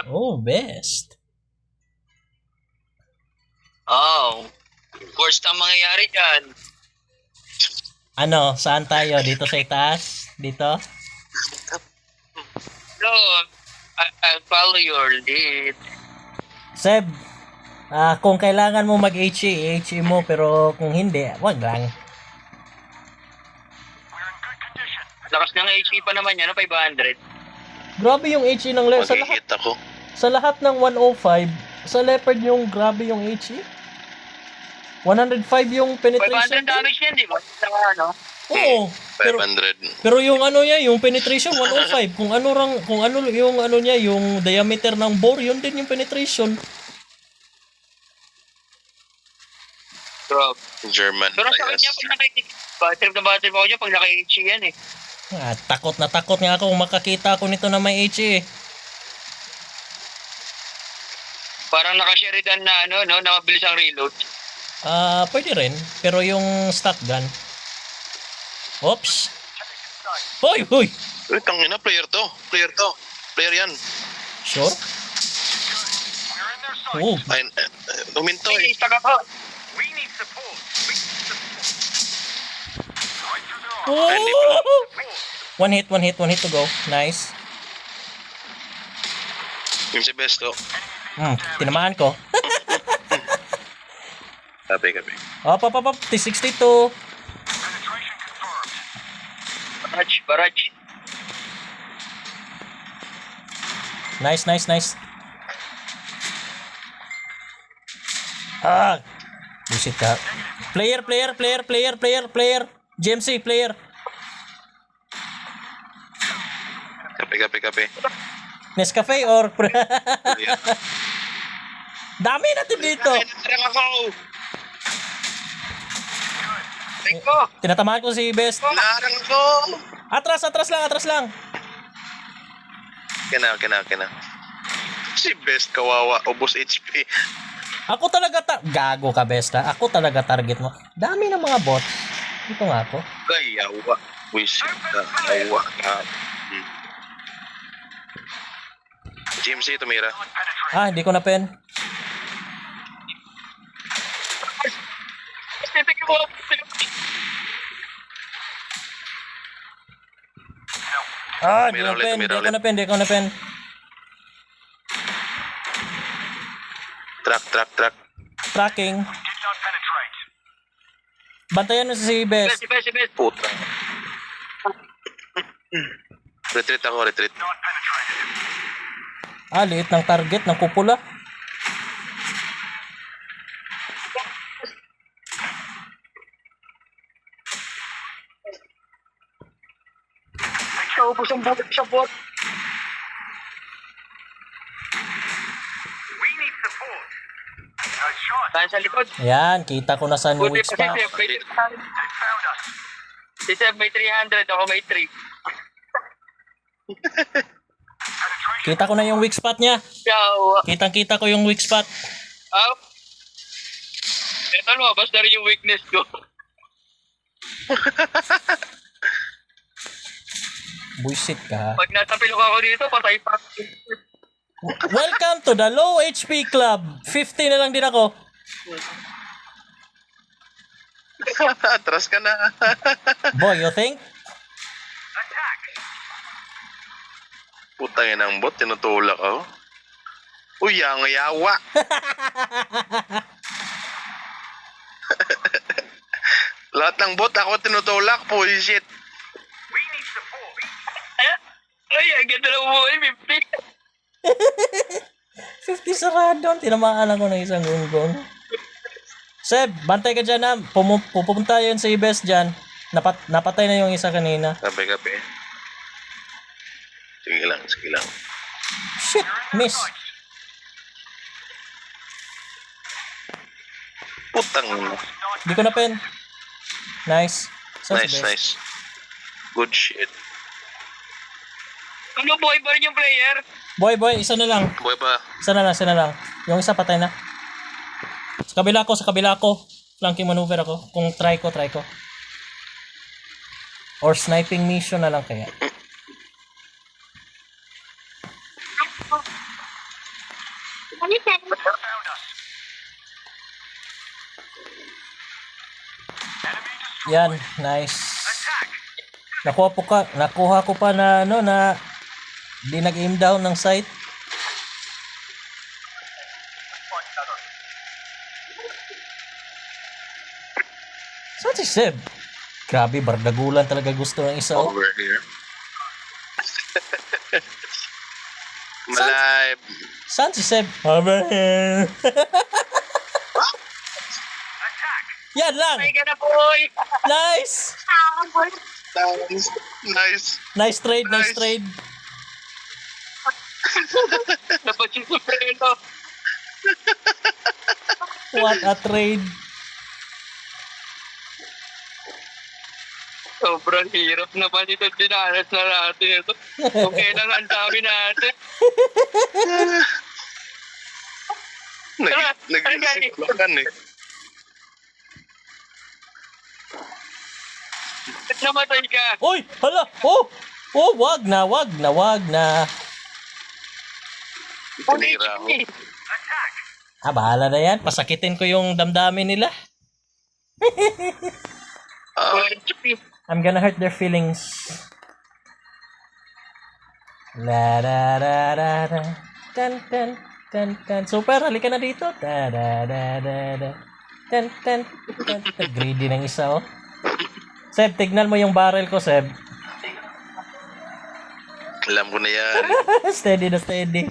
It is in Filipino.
Oh, best. Oh. Worst ang mangyayari dyan. Ano, saan tayo? Dito sa itaas? Dito? No, I'll follow your lead. Seb, kung kailangan mo mag-HE, HE mo, pero kung hindi, wag lang. Lakas ng HP pa naman yan, 500. Grabe yung HE ng Leopard. Mag-hit ako. Sa lahat ng 105, sa Leopard yung grabe yung HE. 105 yung 500 penetration. damage yan, di ba? Saka ano? Oo. Pero 500. pero yung ano niya, yung penetration 105. Kung ano yung ano niya, yung diameter ng bore, yun din yung penetration. Bro. German Pero sa kanya, bias. pag battery na battery pa ako dyan, pag naka-HC yan eh. Takot na takot nga ako kung makakita ako nito na may HE. Parang naka-Sheridan na ano, no? Nakabilis ang reload. Pwede rin. Pero yung stock gun. Oops. Hoy, hoy. Uy, tangina, player to. Player to. Player yan. Sure? Oh. Ay, huminto Ay, eh. stuck ako. Oh! One hit to go. Nice. Yung si Besto. Tinamaan ko. Kape. Op. T62. Barrage. Nice. Bullshit ka. Player. GMC, player. Kape. Nescafe or... Yan. Dami natin dito. Narang ako. Take ko. Tinatamaan ko si Best. Narang ako. Atras lang. Kina. Si Best kawawa. Ubos HP. Ako talaga gago ka, Best, ha? Ako talaga target mo. Dami ng mga bots. Dito nga ako. Kayawa. Wisit ka. Kayawa ka. GMC, tumira. Hindi ko na pen. Take ko. Hindi ko na pen. Truck. Tracking. Bantayan mo si Best. Si best. Puta. Retreat ako. Liit ng target ng kupula. Naubos ang bulit sa bot. Saan sa likod? Ayan, kita ko na saan yung Buti weak pa spot. si Seb may 300, ako may 3. Kita ko na yung weak spot niya. Yawa. Kitang-kita ko yung weak spot. Ito lumabas na rin yung weakness ko. Buisit ka. Pag natapilok ako dito, patay pa. Welcome to the low HP club. 50 na lang din ako. Atras ka na. Boy, you think? Putangin ang bot, tinutulak ako. Uy, yawa. Lahat ng bot, ako tinutulak. Bullshit. Ay, ang ganda ng buhay, 50. 50 sarado. Tinamaan ako ng isang gunggong. Seb, bantay ka dyan na. Pupunta yun sa Best dyan. Napatay na yung isa kanina. Kape. Sige lang. Shit, miss. Putang. Di ko na pen. Nice. Saan si Best? Nice. Good shit. Ano, buhay pa rin yung player? Boy, isa na lang. Buhay pa. Isa na lang. Yung isa patay na. Sa kabila ko. Flanking maneuver ako. Kung try ko. Or sniping mission na lang kaya. Yan, nice. Nakuha ko pa na ano na di nag-aim down ng sight. Saan si Seb? Grabe, bardagulan talaga gusto ng isa. Oh. Over here. Malay. Saan si Seb? Over here. Yan lang. Ay, ka na, boy! Nice. Nice. Nice. Nice trade, nice Nice. trade. Dapat yung supreno. What a trade. Sobrang hirap naman ito. Dinanas na natin ito. Okay lang ang dami natin. Nag-isiklokan eh. Ba't namatay ka? Uy, hala. Oh. Oh, wag na. Tinira ako. Ah, bahala na yan. Pasakitin ko yung damdamin nila. I'm gonna hurt their feelings. La da da da da. Tan tan tan tan. Super, halika na dito. Da da da da da. Tan tan tan. Greedy ng isa, oh. Seb, tignan mo yung barrel ko, Seb. Alam ko na yan. Steady na steady.